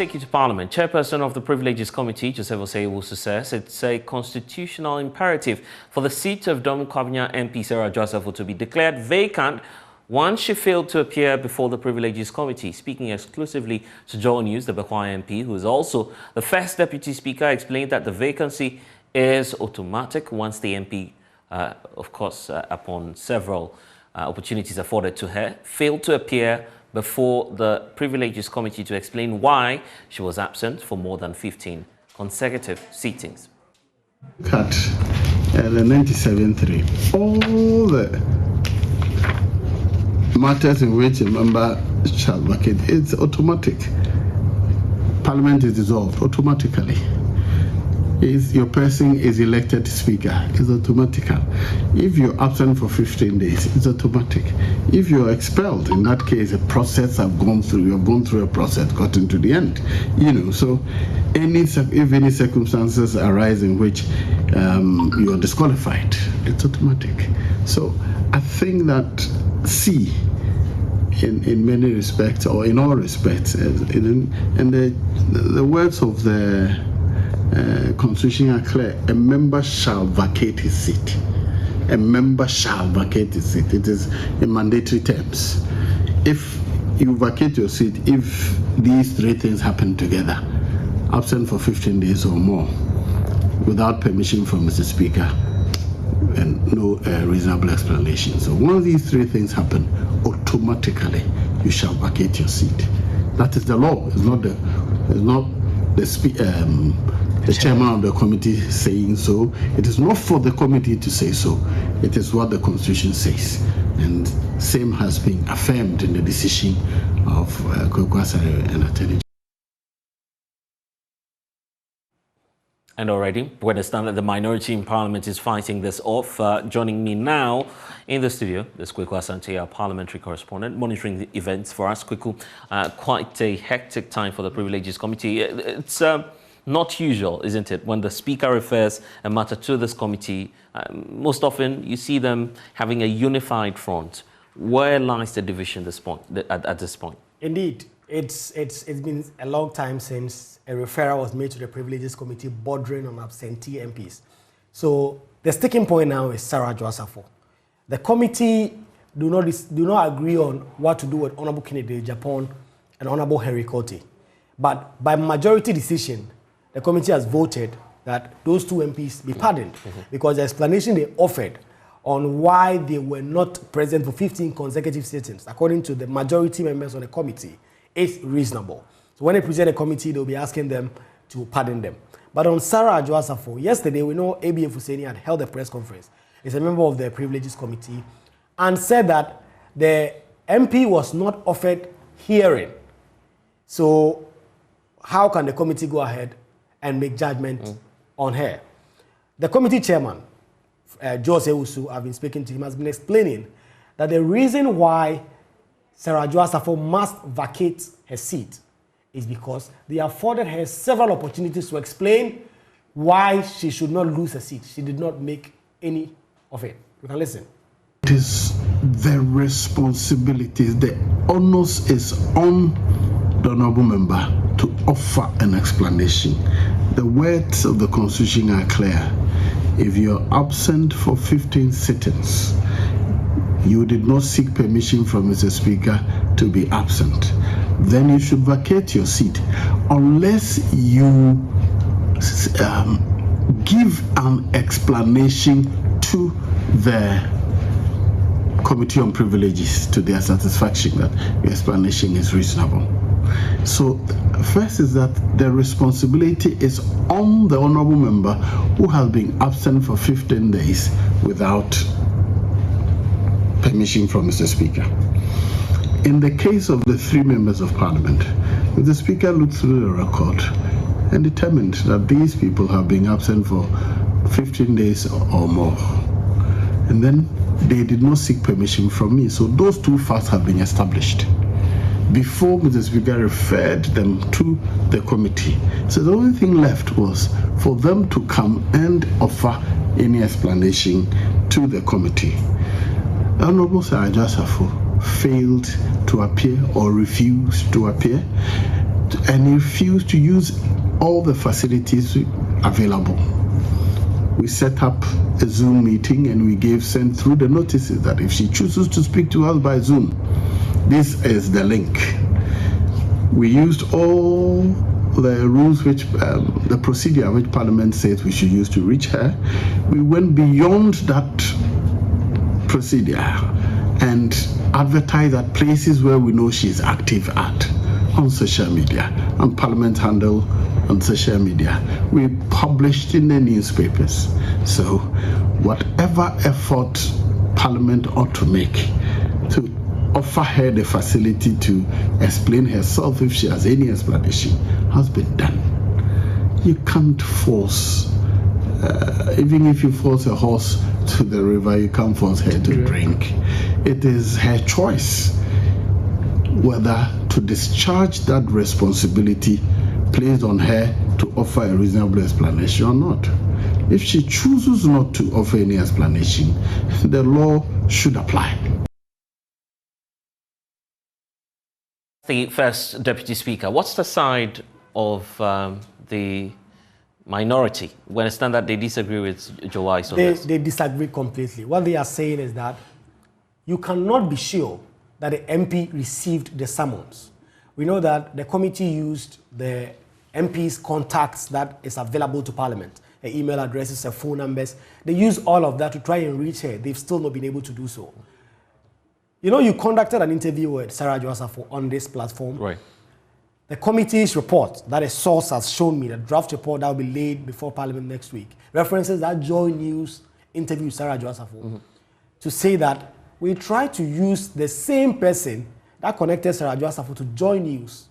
take you to Parliament. Chairperson of the Privileges Committee, Adwoa Safo, says it's a constitutional imperative for the seat of Domu Kwabena MP Adwoa Safo to be declared vacant once she failed to appear before the Privileges Committee. Speaking exclusively to Joy News, the Bekwai MP, who is also the first Deputy Speaker, explained that the vacancy is automatic once the MP, of course, upon several opportunities afforded to her, failed to appear before the Privileges Committee to explain why she was absent for more than 15 consecutive sittings. Cut the 97.3. All the matters in which a member shall vacate, it's automatic. Parliament is dissolved automatically. Your person is elected speaker, it's automatic. If you're absent for 15 days, it's automatic. If you're expelled, in that case, a process I've gone through, you've gone through a process, gotten to the end. So if any circumstances arise in which you're disqualified, it's automatic. So I think that in many respects, or in all respects, in the words of the Constitution are clear. A member shall vacate his seat. A member shall vacate his seat. It is in mandatory terms. If you vacate your seat, if these three things happen together, absent for 15 days or more, without permission from Mr. Speaker, and no reasonable explanation. So once these three things happen, automatically you shall vacate your seat. That is the law. It's not the chairman of the committee saying so. It is not for the committee to say so. It is what the Constitution says. And same has been affirmed in the decision of Adwoa Safo and Attorney. And already, we understand that the minority in Parliament is fighting this off. Joining me now in the studio, this Adwoa Safo, our parliamentary correspondent, monitoring the events for us. Adwoa, quite a hectic time for the Privileges Committee. It's not usual, isn't it, when the Speaker refers a matter to this committee? Most often, you see them having a unified front. Where lies the division at this point? Indeed, it's been a long time since a referral was made to the Privileges Committee bordering on absentee MPs. So the sticking point now is Adwoa Safo. The committee do not agree on what to do with Honorable Kennedy Japan and Honorable Henry Cote. But by majority decision, the committee has voted that those two MPs be pardoned because the explanation they offered on why they were not present for 15 consecutive sittings, according to the majority members of the committee, is reasonable. So when they present a committee, they'll be asking them to pardon them. But on Adwoa Safo, yesterday, we know ABA Fuseni had held a press conference. He's a member of the Privileges Committee and said that the MP was not offered hearing. So how can the committee go ahead and make judgment on her? The committee chairman, Jose Usu, I've been speaking to him, has been explaining that the reason why Adwoa Safo must vacate her seat is because they afforded her several opportunities to explain why she should not lose her seat. She did not make any of it. You can listen. It is the responsibility, the onus is on the honorable member to offer an explanation. The words of the Constitution are clear. If you're absent for 15 sittings, you did not seek permission from Mr. Speaker to be absent, then you should vacate your seat unless you give an explanation to the Committee on Privileges to their satisfaction that your explanation is reasonable. So first is that the responsibility is on the honorable member who has been absent for 15 days without permission from Mr. Speaker. In the case of the three members of Parliament, the Speaker looked through the record and determined that these people have been absent for 15 days or more. And then they did not seek permission from me. So those two facts have been established before Mr. Speaker referred them to the committee. So the only thing left was for them to come and offer any explanation to the committee. Honorable Adwoa Safo failed to appear or refused to appear. and refused to use all the facilities available. We set up a Zoom meeting and we sent through the notices that if she chooses to speak to us by Zoom, this is the link. We used all the rules which, the procedure which Parliament says we should use to reach her. We went beyond that procedure and advertised at places where we know she's active at, on social media, on Parliament handle, on social media. We published in the newspapers. So whatever effort Parliament ought to make to offer her the facility to explain herself if she has any explanation has been done. You can't force, even if you force a horse to the river, you can't force her to drink. It is her choice whether to discharge that responsibility placed on her to offer a reasonable explanation or not. If she chooses not to offer any explanation, the law should apply. The first Deputy Speaker, what's the side of the minority? We understand that they disagree with Joyce on this. They disagree completely. What they are saying is that you cannot be sure that the MP received the summons. We know that the committee used the MP's contacts that is available to Parliament, the email addresses, the phone numbers. They use all of that to try and reach her. They've still not been able to do so. You know, you conducted an interview with Sarah Adwoa Safo on this platform. Right. The committee's report that a source has shown me, the draft report that will be laid before Parliament next week, references that Joy News interview with Sarah Adwoa Safo to say that we try to use the same person that connected Sarah Adwoa Safo to Joy News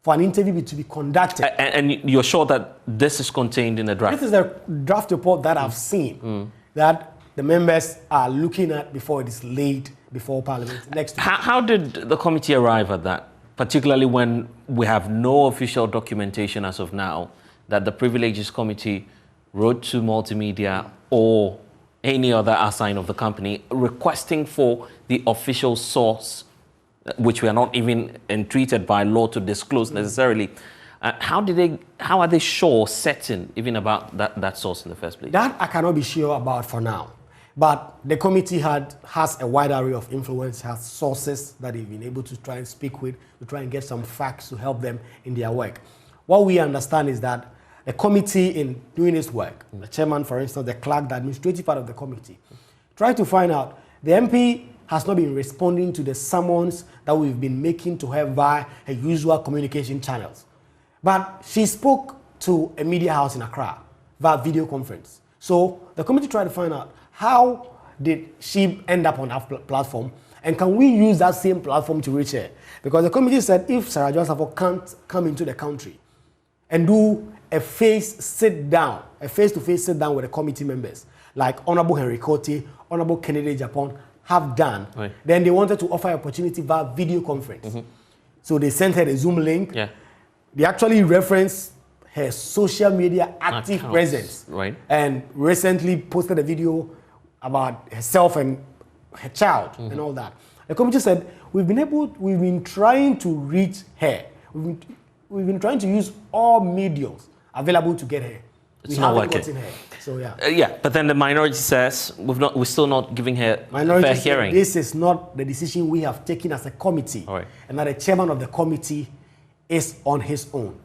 for an interview to be conducted. And you're sure that this is contained in the draft? This is the draft report that I've seen that the members are looking at before it is laid before Parliament next week. How did the committee arrive at that, particularly when we have no official documentation as of now that the Privileges Committee wrote to Multimedia or any other assign of the company requesting for the official source, which we are not even entreated by law to disclose necessarily? How are they sure, certain, even about that source in the first place? That I cannot be sure about for now. But the committee has a wide array of influence, has sources that they've been able to try and speak with, to try and get some facts to help them in their work. What we understand is that the committee, in doing its work, the chairman, for instance, the clerk, the administrative part of the committee, try to find out the MP has not been responding to the summons that we've been making to her via her usual communication channels. But she spoke to a media house in Accra via video conference. So the committee tried to find out how did she end up on that platform, and can we use that same platform to reach her? Because the committee said if Sarah Adwoa Safo can't come into the country and do a face-to-face sit down with the committee members, like Honorable Henry Kote, Honorable Kennedy Japan have done, right, then they wanted to offer opportunity via video conference. So they sent her the Zoom link. Yeah. They actually referenced her social media active presence. Right. And recently posted a video about herself and her child and all that. The committee said, we've been trying to reach her. We've been trying to use all mediums available to get her. It's not working. Gotten her. So yeah. Yeah, but then the minority says we're still not giving her fair hearing. This is not the decision we have taken as a committee. All right. And that the chairman of the committee is on his own.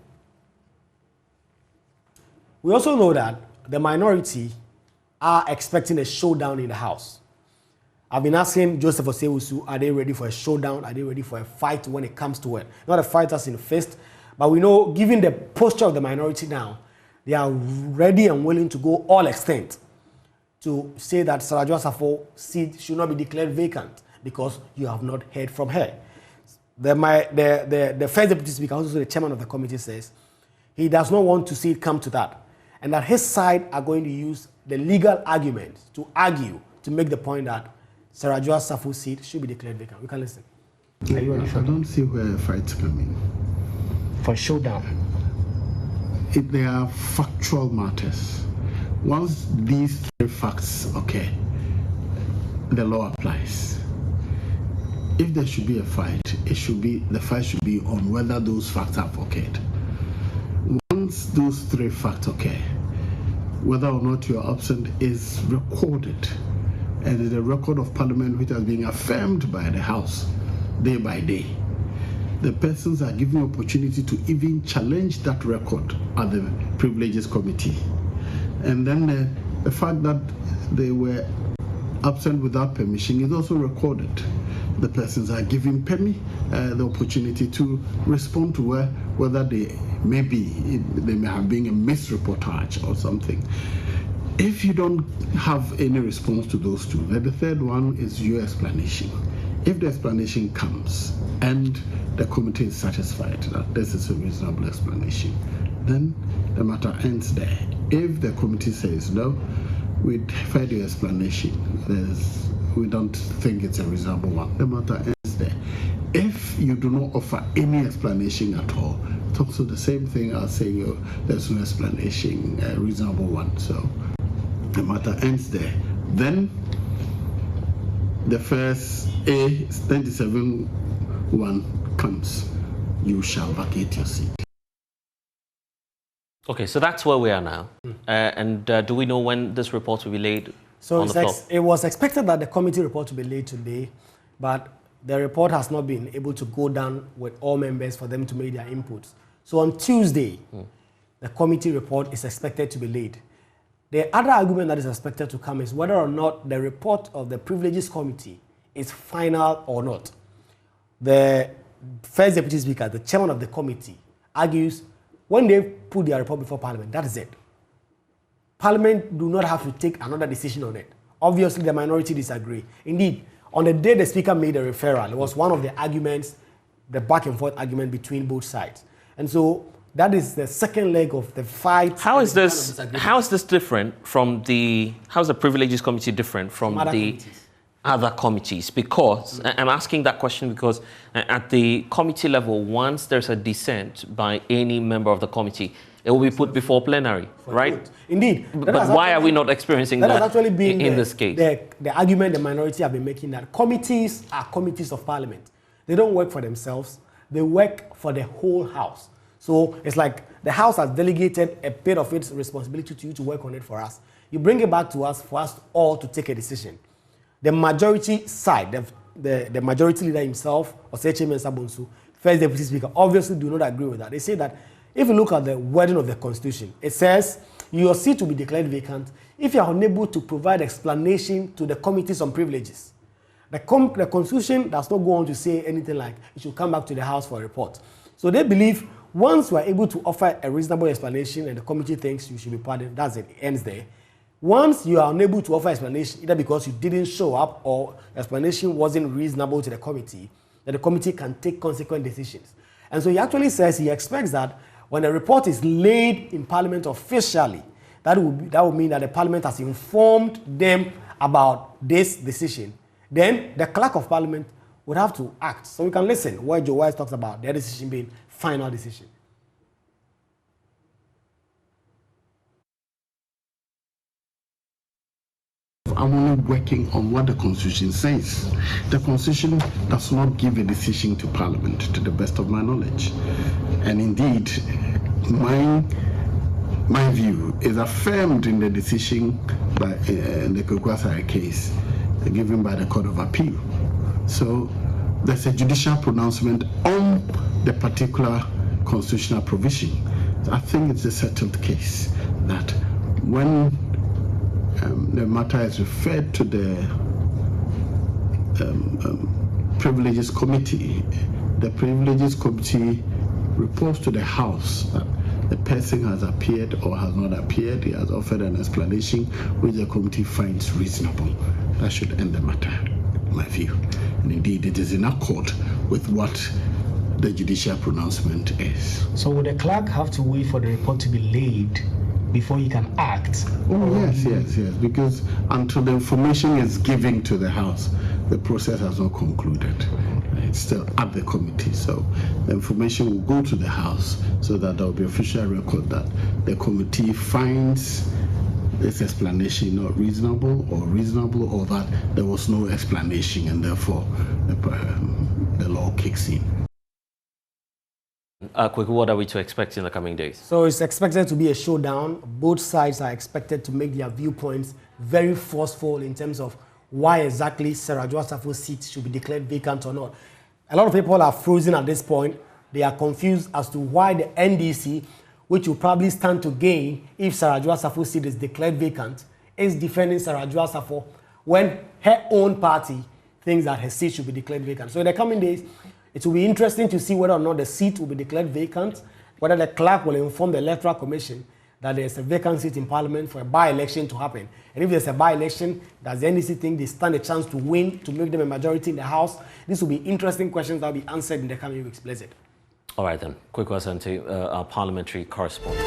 We also know that the minority are expecting a showdown in the House. I've been asking Joseph Osewusu, are they ready for a showdown? Are they ready for a fight when it comes to it? Not a fight as in fist, but we know, given the posture of the minority now, they are ready and willing to go all extent to say that Sarah Adwoa Safo seat should not be declared vacant because you have not heard from her. The first deputy speaker, also the chairman of the committee, says he does not want to see it come to that, and that his side are going to use the legal argument to argue, to make the point that Sarah Adwoa Safo's seat should be declared vacant. We can listen. I don't see where fights come in. For showdown. They are factual matters. Once these three facts occur, the law applies. if there should be a fight, the fight should be on whether those facts have occurred. Once those three facts occur, whether or not you are absent is recorded, and is a record of Parliament which has been affirmed by the House day by day. The persons are given opportunity to even challenge that record at the Privileges Committee. And then the fact that they were absent without permission is also recorded. The persons are given the opportunity to respond to whether they may have been a misreportage or something. If you don't have any response to those two, then the third one is your explanation. If the explanation comes and the committee is satisfied that this is a reasonable explanation, then the matter ends there. If the committee says no, we've heard your explanation, we don't think it's a reasonable one, the matter ends there. If you do not offer any explanation at all, it's also the same thing as saying there's no explanation, a reasonable one. So the matter ends there. Then the first A97(1) comes. You shall vacate your seat. Okay, so that's where we are now. And do we know when this report will be laid on the floor? It was expected that the committee report will be laid today, but the report has not been able to go down with all members for them to make their inputs. So on Tuesday, the committee report is expected to be laid. The other argument that is expected to come is whether or not the report of the Privileges Committee is final or not. The first Deputy Speaker, the chairman of the committee, argues when they put their report before Parliament, that is it. Parliament do not have to take another decision on it. Obviously, the minority disagree. Indeed, on the day the Speaker made the referral, it was one of the arguments, the back and forth argument between both sides. And so that is the second leg of the fight. How is this different from how is the Privileges Committee different from the other committees? Because I'm asking that question because at the committee level, once there's a dissent by any member of the committee, it will be put before plenary, right? Indeed. But why are we not experiencing that has actually been in this case? The argument the minority have been making, that committees are committees of Parliament. They don't work for themselves. They work for the whole House. So it's like the House has delegated a bit of its responsibility to you to work on it for us. You bring it back to us for us all to take a decision. The majority side, the majority leader himself, Oseche Mensah Bonsu, First Deputy Speaker, obviously do not agree with that. They say that if you look at the wording of the Constitution, it says your seat will be declared vacant if you are unable to provide explanation to the committees on privileges. The Constitution does not go on to say anything like it should come back to the House for a report. So they believe once we are able to offer a reasonable explanation and the committee thinks you should be pardoned, that's it, it ends there. Once you are unable to offer explanation, either because you didn't show up or explanation wasn't reasonable to the committee, then the committee can take consequent decisions. And so he actually says he expects that when a report is laid in Parliament officially, that will mean that the Parliament has informed them about this decision. Then the Clerk of Parliament would have to act. So we can listen where Joe Wise talks about their decision being final decision. I'm only working on what the Constitution says. The Constitution does not give a decision to Parliament, to the best of my knowledge. And indeed, my view is affirmed in the decision by the Kokwasai case given by the Court of Appeal. So there's a judicial pronouncement on the particular constitutional provision. So I think it's a settled case that when the matter is referred to the Privileges Committee, the Privileges Committee reports to the House that the person has appeared or has not appeared. He has offered an explanation which the committee finds reasonable. That should end the matter, in my view. And indeed, it is in accord with what the judicial pronouncement is. So would the clerk have to wait for the report to be laid before he can act? Oh, yes, because until the information is given to the House, the process has not concluded. It's still at the committee, so the information will go to the House so that there will be official record that the committee finds this explanation not reasonable or that there was no explanation and therefore the law kicks in. Quickly, what are we to expect in the coming days? So it's expected to be a showdown. Both sides are expected to make their viewpoints very forceful in terms of why exactly Sarah Adwoa Safo's seat should be declared vacant or not. A lot of people are frozen at this point. They are confused as to why the NDC, which will probably stand to gain if Sarah Adwoa Safo's seat is declared vacant, is defending Sarah Adwoa Safo when her own party thinks that her seat should be declared vacant. So in the coming days, it will be interesting to see whether or not the seat will be declared vacant, whether the clerk will inform the Electoral Commission that there's a vacant seat in Parliament for a by-election to happen. And if there's a by-election, does the NDC think they stand a chance to win, to make them a majority in the House? This will be interesting questions that will be answered in the coming weeks. Blessed. All right then, quick question to our parliamentary correspondent.